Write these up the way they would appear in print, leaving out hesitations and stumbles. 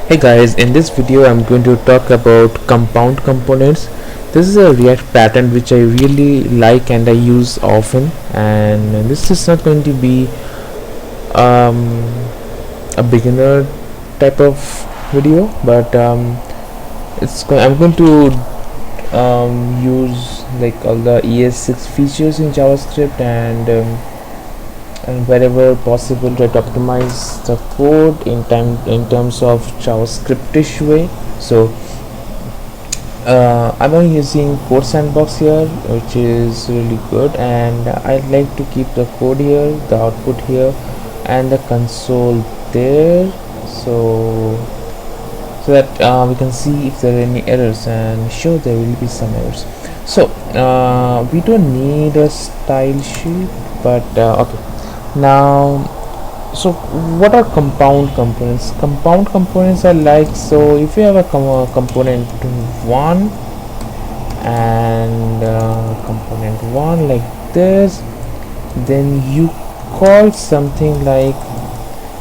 Hey guys, in this video I'm going to talk about compound components. This is a React pattern which I really like and I use often, and this is not going to be um, a beginner type of video, but I'm going to use like all the ES6 features in JavaScript and wherever possible try to optimize the code in terms of JavaScriptish way. So I'm using Code Sandbox here, which is really good, and I like to keep the code here, the output here, and the console there, so that we can see if there are any errors, and sure there will be some errors. So we don't need a style sheet, but okay. Now, so what are compound components? Compound components are like, so if you have a component 1 and component 1 like this, then you call something like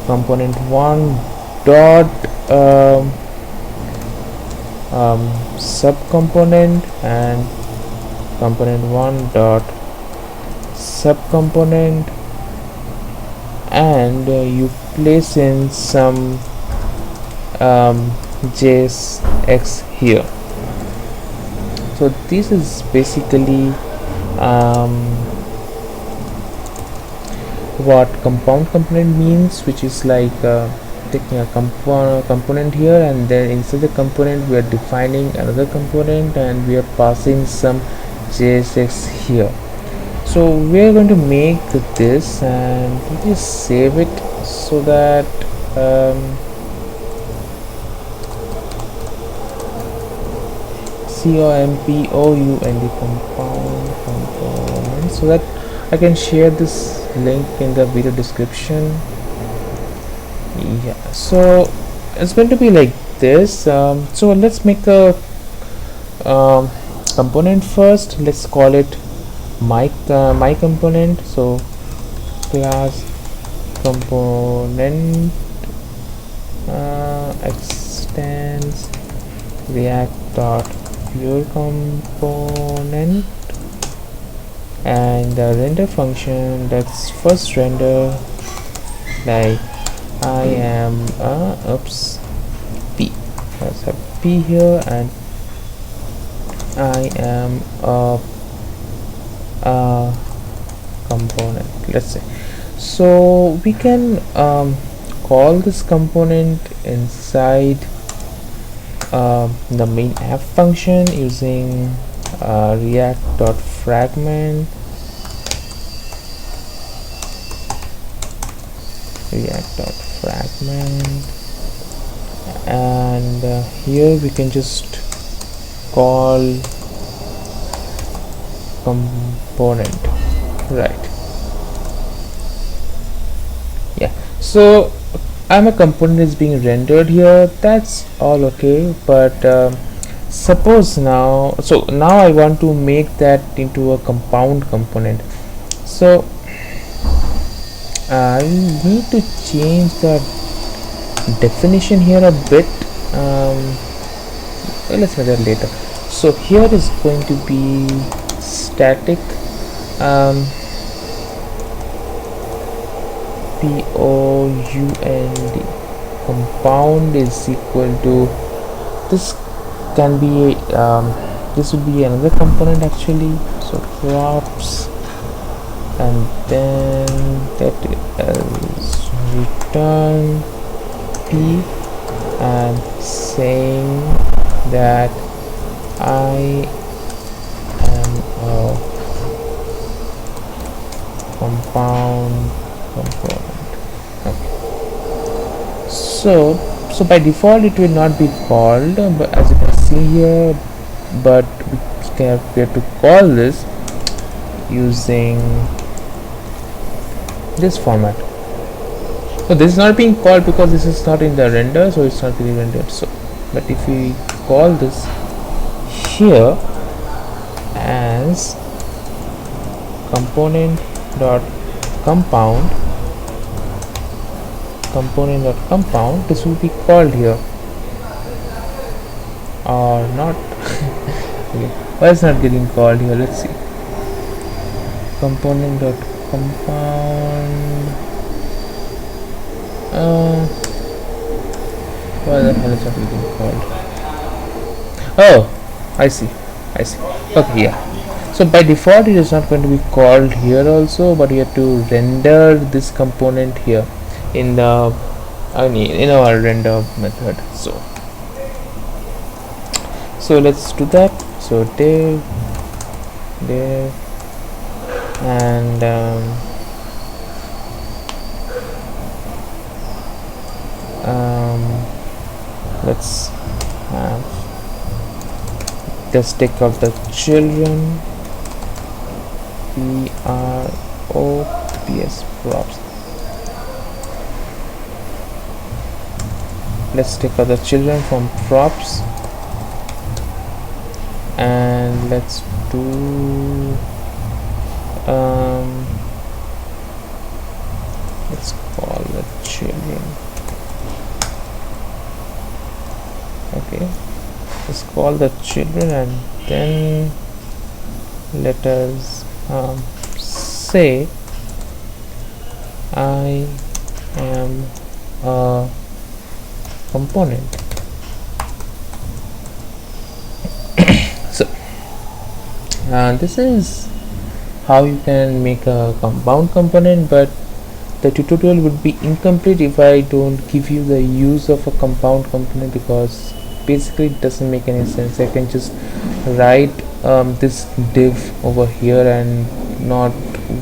component 1 dot subcomponent and component 1 dot subcomponent, and you place in some JSX here. So this is basically what compound component means, which is like taking a component here, and then inside the component we are defining another component and we are passing some JSX here. So we are going to make this, and just save it so that COMPOUND component, so that I can share this link in the video description. Yeah, so it's going to be like this. So let's make a component first. Let's call it my component. So class component extends react dot pure component, and the render function, that's first render like I am p, let's have p here, and I am a component, let's say. So we can call this component inside the main app function using react.fragment and here we can just call component, right? Yeah, so I'm a component is being rendered here, that's all okay, but suppose now I want to make that into a compound component. So I need to change the definition here a bit. Let's make that later. So here is going to be static POUND compound is equal to, this can be this will be another component actually, so props, and then that is return p and saying that I am a compound component. Okay. So by default it will not be called, but as you can see here, but we have to call this using this format. So this is not being called because this is not in the render, so it's not being rendered. So but if we call this here as component dot component dot compound, this will be called here. or not. Okay, why it's not getting called here? Let's see. Component dot compound. Why the hell is not getting called? Oh, I see. I see. Okay, yeah. So by default it is not going to be called here also, but we have to render this component here in the in our render method. So let's do that. So div and let's have, let's take out the children. props. Let's take out the children from props, and let's do let's call the children. Okay, let's call the children, and then let us say I am a component. So this is how you can make a compound component, but the tutorial would be incomplete if I don't give you the use of a compound component, because basically it doesn't make any sense. I can just write this div over here and not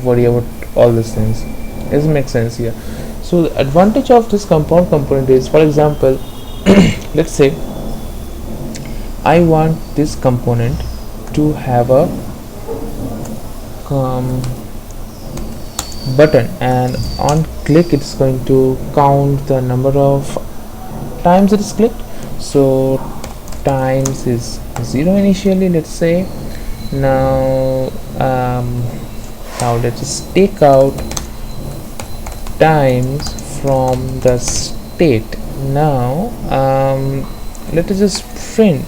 worry about all these things. Doesn't make sense here. So the advantage of this compound component is, for example, let's say I want this component to have a button, and on click it's going to count the number of times it is clicked. So times is 0 initially, let's say. Now let's just take out times from the state. Now let us just print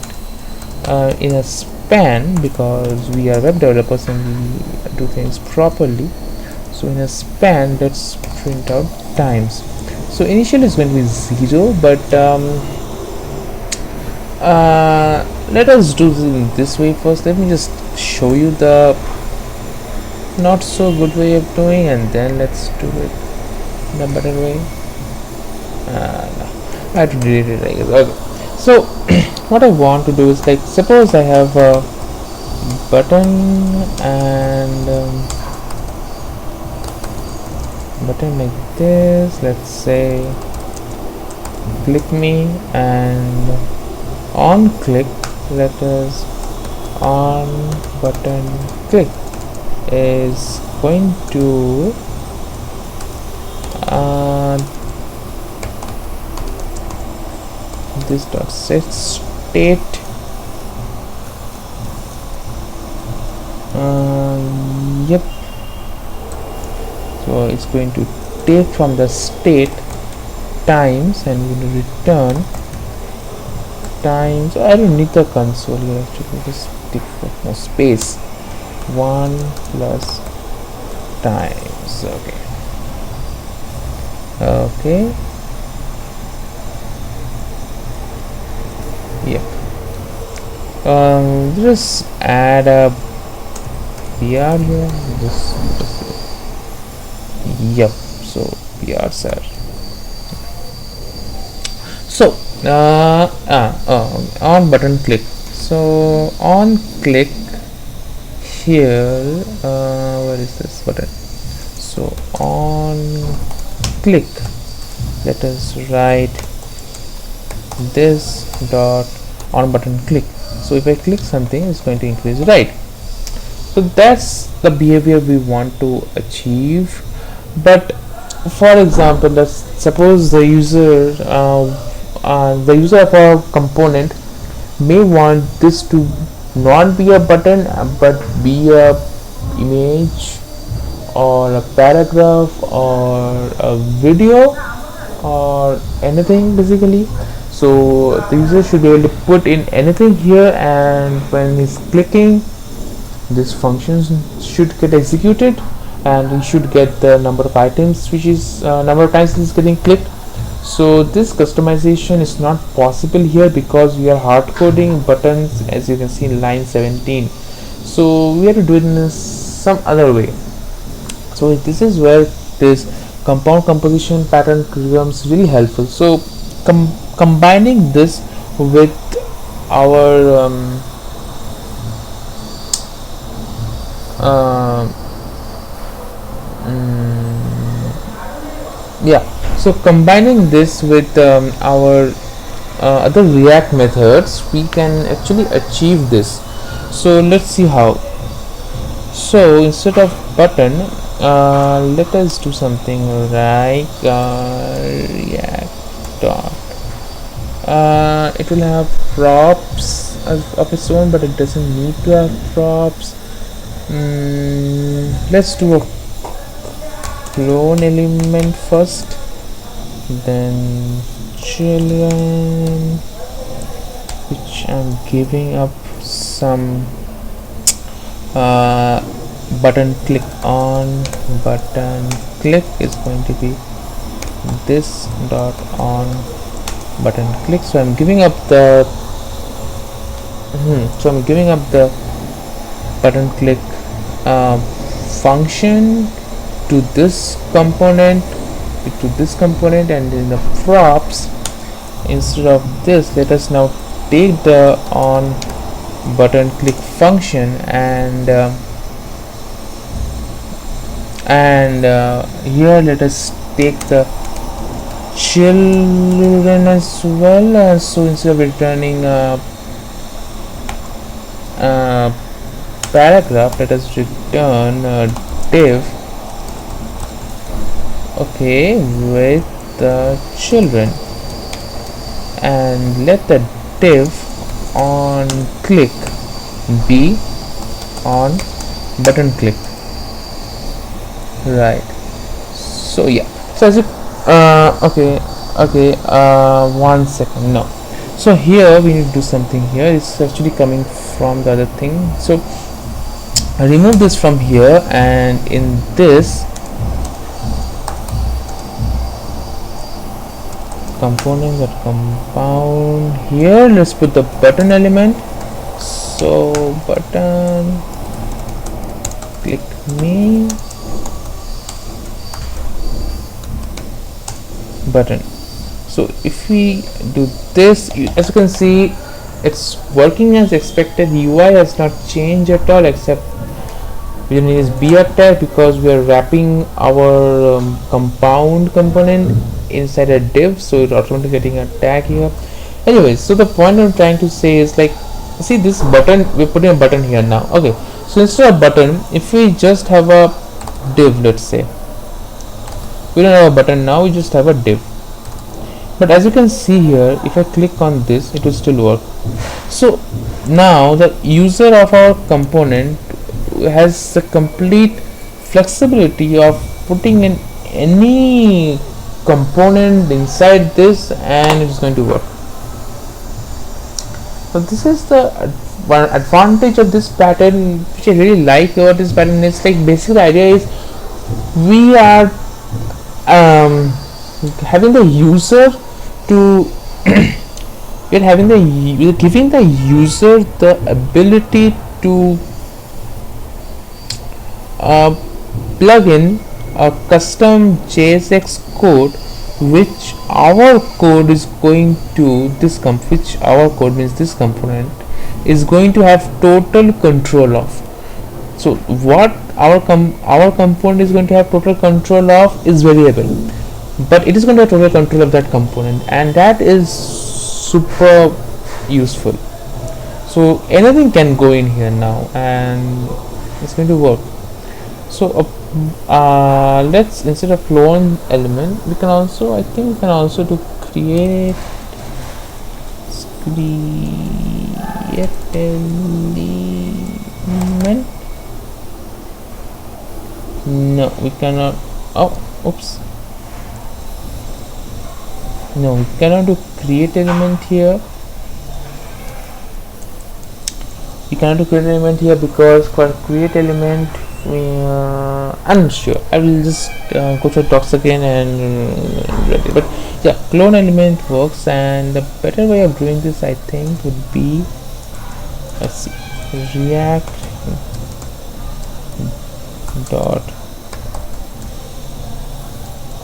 in a span, because we are web developers and we do things properly. So in a span, let's print out times. So initially it's going to be 0, but let us do this way first. Let me just show you the not so good way of doing, and then let's do it in a better way. No, I have to delete it, I guess. Okay. So what I want to do is, like, suppose I have a button and button like this. Let's say click me, and on click, let us on button click is going to this dot set state yep. So it's going to take from the state times and going to return times. I don't need the console here actually, just take no space 1 plus times. Okay, yep. Just add a BR here, yep. So BRs are so on button click. So on click here, where is this button? So on click, let us write this dot on button click. So if I click something, it's going to increase, right? So that's the behavior we want to achieve. But for example, let's suppose the user of our component may want this to not be a button but be a image or a paragraph or a video or anything basically. So the user should be able to put in anything here, and when he's clicking, this function should get executed, and he should get the number of items, which is number of times he's getting clicked. So this customization is not possible here because we are hard coding buttons, as you can see in line 17. So we have to do it in some other way. So this is where this compound composition pattern becomes really helpful. So combining this with our yeah, so combining this with our other React methods, we can actually achieve this. So let's see how. So instead of button, let us do something like React dot. It will have props of its own, but it doesn't need to have props. Let's do a clone element first, then children, which I'm giving up some button click on. Button click is going to be this dot on button click. So I'm giving up the button click function to this component, and in the props, instead of this, let us now take the on button click function, and here let us take the children as well. So instead of returning paragraph, let us return div, okay, with the children, and let the div on click be on button click, right? So yeah, so as you okay, 1 second, no, so here we need to do something here. It's actually coming from the other thing, so I remove this from here, and in this component, that compound here, let's put the button element. So button click me button. So if we do this, as you can see, it's working as expected. UI has not changed at all, except we need is BR tag, because we are wrapping our compound component inside a div, so it's automatically getting a tag here. Anyways, so the point I'm trying to say is, like, see this button, we're putting a button here now. Okay, so instead of button, if we just have a div, let's say we don't have a button now, we just have a div. But as you can see here, if I click on this, it will still work. So now the user of our component has the complete flexibility of putting in any component inside this, and it's going to work. So this is the one advantage of this pattern, which I really like about this pattern. It's like, basically the idea is we are having the user to we're giving the user the ability to plug in a custom JSX code, which our code is going to which our code means this component is going to have total control of. So what our component is going to have total control of is variable, but it is going to have total control of that component, and that is super useful. So anything can go in here now, and it's going to work. So let's, instead of clone element, we can also, I think we can also do create element. No, we cannot. Oh, oops. No, we cannot do create element here. You cannot do create element here because for create element, I'm not sure. I will just go to docs again and read it. But yeah, clone element works, and the better way of doing this, I think, would be, let's see, react dot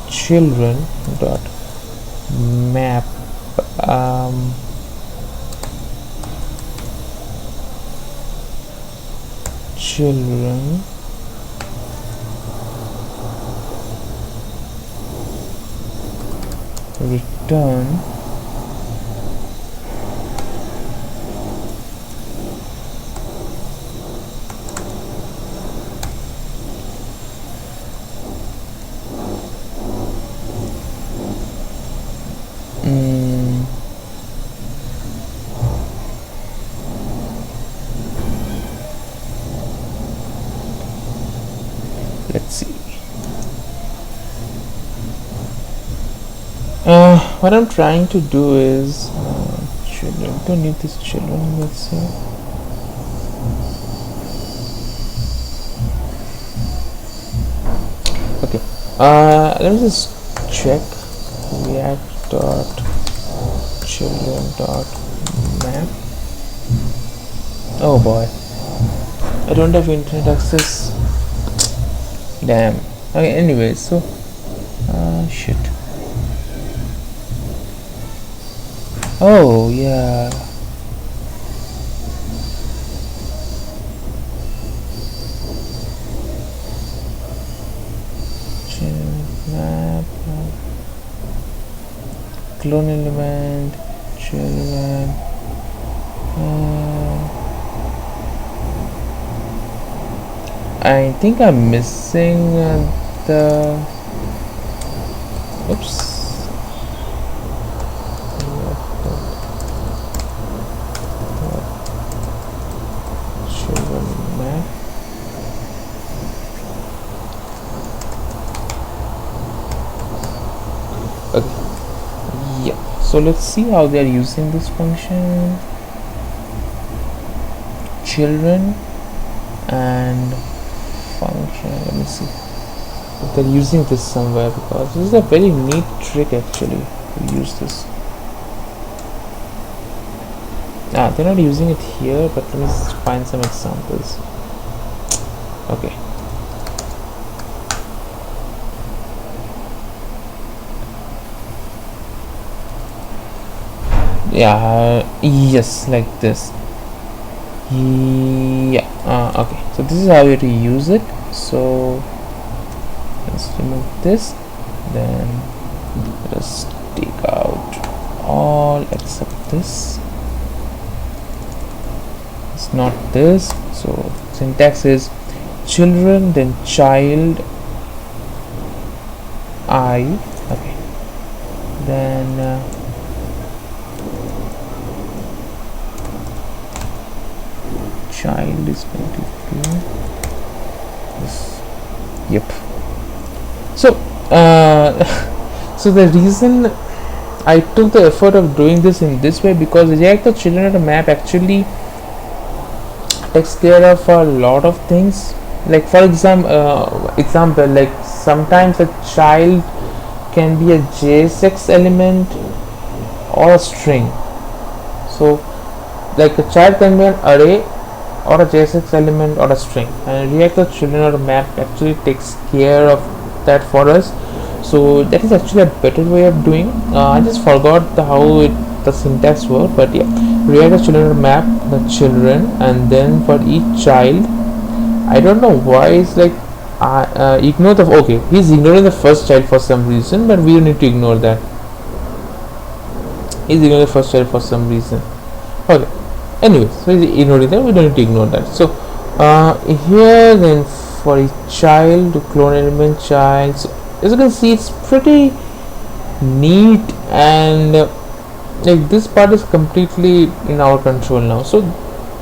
children dot map children return let's see. What I'm trying to do is children. Don't need this children. Let's see. Okay. Let me just check react dot children dot map. Oh boy, I don't have internet access. Damn. Okay. Anyway, so shit. Oh yeah. Map. Clone element. Children. I think I'm missing the. Oops. Children map. Okay. Yeah. So let's see how they are using this function. Children and function. Let me see if they're using this somewhere, because this is a very neat trick actually to use this. They're not using it here, but let me find some examples. Okay. Yeah, yes, like this. Yeah, okay, so this is how you have to use it. So let's remove this, then let us take out all except this. It's not this. So syntax is children, then child I. Okay, then child is going to be this. Yep. So so the reason I took the effort of doing this in this way, because React children map actually takes care of a lot of things. Like for example, like sometimes a child can be a JSX element or a string. So like a child can be an array or a JSX element or a string, and React children map actually takes care of that for us. So that is actually a better way of doing. I just forgot how the syntax work, but yeah, React children map the children, and then for each child, I don't know why it's like ignore the. Okay, he's ignoring the first child for some reason, but we don't need to ignore that. He's ignoring the first child for some reason. Okay. Anyway, so he's ignoring that. We don't need to ignore that. So here then for each child, clone element child. So as you can see, it's pretty neat, and like this part is completely in our control now. So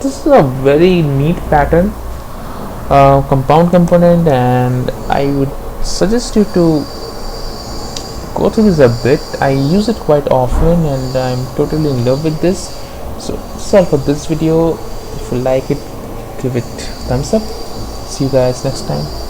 this is a very neat pattern, compound component, and I would suggest you to go through this a bit. I use it quite often and I'm totally in love with this. So that's all for this video. If you like it, give it thumbs up. See you guys next time.